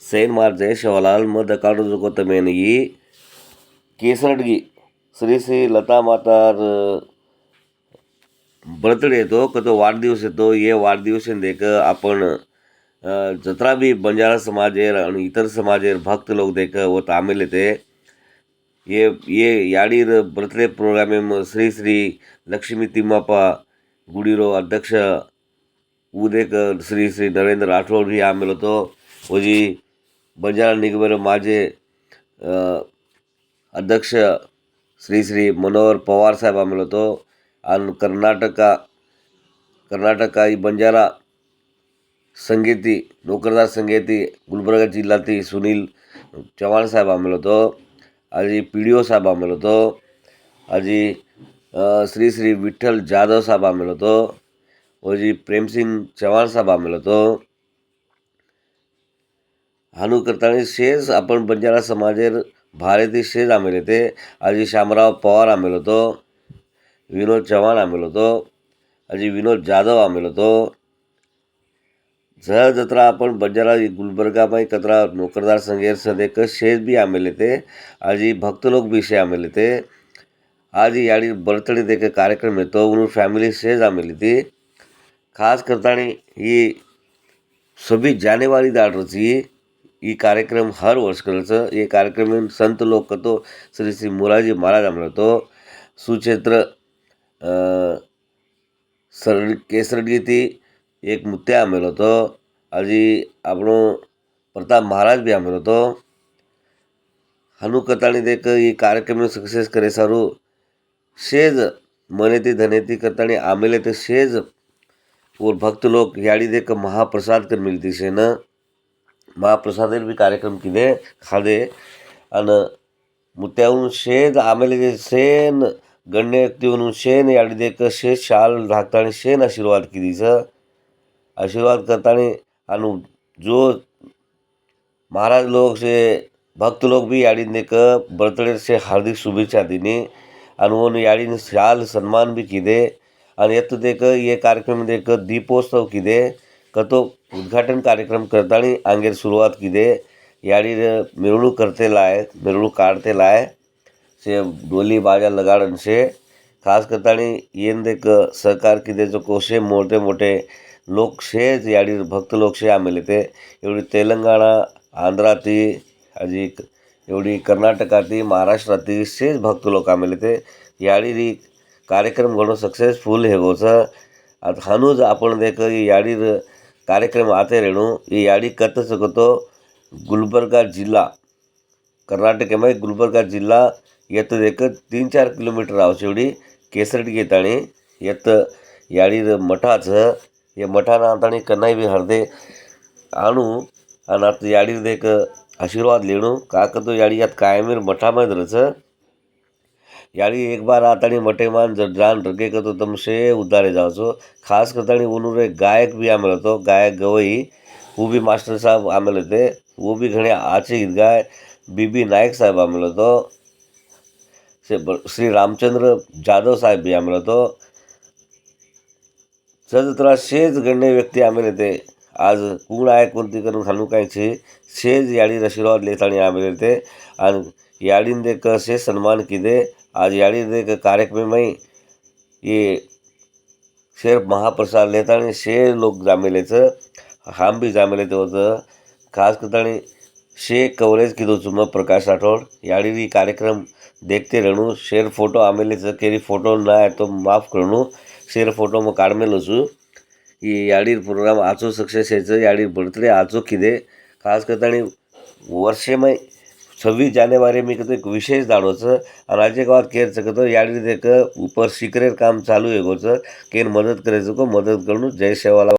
Sign ಮಾರ್ಜೆ Shivlal ಮದ ಕಾಡು ಜುಕೋತ ಮೇನಗಿ केसरटगी Shri Shri Lata मातार birthday येतो का तो वाढदिवस येतो. ये वाढदिवस देख आपण जत्रा बी बंजारा समाजेर आणि इतर समाजेर भक्त लोक देख वो तामिल येते. ये याडीर बर्थडे प्रोग्राम श्री श्री लक्ष्मी तिम्माप्पा गुडीरो अध्यक्ष उदेक श्री श्री नरेंद्र राठोड भी आमेल होतो. वजी बंजारा निगमेर माझे अध्यक्ष श्री श्री मनोहर पवार साहेब आमेल होतो. आणि कर्नाटका ही बंजारा संगीती नोकरदार संगीती गुलबर्गा जिल्ह्यातील सुनील चव्हाण साहेब आमेल होतो. आजी PDO साहेब आमेल होतो. आजी श्री श्री विठ्ठल जाधव साहेब आमेल होतो. वजी प्रेमसिंग चव्हाण साहेब आमेल होतो. हानू करताना शेज आपण बंजारा समाजेर भारतीय शेज आमेल येते. आजी शामराव पवार आमेल होतो. विनोद चव्हाण आमेल होतो. आजी विनोद जाधव आमेल होतो. जर जत्रा आपण बंजारा गुलबर्गाबाई कतरा नोकरदार संघेर सदेक शेज भी आमेल येते. आजी भक्त लोक भी शे आमेल येते. आज याडी बर्थडे देख कार्यक्रम येतो उन फॅमिली शेज आमेल येते. खास करताना ही 26 जानेवारी दाटरची ये कार्यक्रम हर वर्ष करायचं. ये कार्यक्रम में संत लोक कतो श्री श्री मोरारजी महाराज आमेल होतो. सुक्षेत्र केसरटगी थी एक मुत्या आमेल होतो. आजी આપણો प्रताप महाराज भी आमेल होतो. हनु करतानी देख ये कार्यक्रम में सक्सेस करे सारू शेज मनेती धनेती करतानी आमेले ते शेज और भक्त लोग याडी देख महाप्रसाद कर मिलती से न महाप्रसादेर भी कार्यक्रम किदे खादे. आणि मुत्याहून शेज आमेले शेन गण्य व्यक्तीहून शेन याडी देख शेज शाल ढाकतानी शेन आशीर्वाद किदीचं आशीर्वाद करतानी. आणि जो महाराज लोग से भक्त लोग भी याडी देख बर्थडे से हार्दिक शुभेच्छा दिनी. आणि वो याडी शाल सम्मान भी किदे. आणि येत देख ये कार्यक्रम देख दीपोत्सव किदे कतो उद्घाटन कार्यक्रम करतानी आंगेर सुरुवात किदे. याडी मिरवणूक करते लाय मिरवणूक काढते लाय से डोली बाजा लगाड़न से खास करतानी येन देख सहकार किदे जो कोशे मोठे मोठे लोक शे याडी भक्त लोक शे आमेल येते. एवढी तेलंगणा आंध्राती अजी एवढी कर्नाटकाती महाराष्ट्राती शेच भक्त लोक आमेल येते. याडी कार्यक्रम घणो सक्सेसफुल हे गोचं. आता हानूज आपण देख याडी कार्यक्रम आते रेणू ये याडी कत सकतो गुलबर्गा जिल्हा कर्नाटक में गुलबर्गा जिल्हा येत देख 3-4 किलोमीटर आवशेवडी केसरटगी येताणी येत याडी मठाचं ये मठाना आताणी कन्नाई भी हरदे आणू आणि आता याडी देख आशीर्वाद लेणू का कतो याडी यात कायमीर मठामध्ये रच याडी एक बार आताणी मठेमान जान रगे कतो तमसे उद्धारे जावचो. खास करतानी उनुरे गायक भी आमेल होतो. गायक गवई वो भी मास्टर साहब आमेल होते. वो भी घणे आचे गीत गाय. बीबी नायक साहेब आमेल होतो. श्री रामचंद्र जाधव साहेब भी आमेल होतो. जत्रा शेज गण्य व्यक्ती आमेल येते. आज कोण आहे कोणती करून खालू कायचे शेज याडी आशीर्वाद लेतानी आमेल येते. आणि याडीन देख से सन्मान किदे. आज याडी देख कार्यक्रम में ये शेर महाप्रसाद लेतानी शेर लोक जामेलेचं हम भी जामेले होतं. खास करतानी शे कवरेज किदो चुम प्रकाश राठोड याडी कार्यक्रम देखते रहणू. शेर फोटो आमेलेचं केरी फोटो ना है तो माफ करणू शेर फोटो मग काढमेलो छू. ये याडी प्रोग्राम आचो सक्सेस यायचं याडी बर्थडे आचो किदे. खास करतानी वर्षे में 26 जानेवारी में कहते एक विशेष दाडोचं. आणि राज्य गावात केर सकतो याडी देख ऊपर सिक्रेट काम चालू आहे गोचं केर मदत करायचं को मदत करणू. जय शेवाला.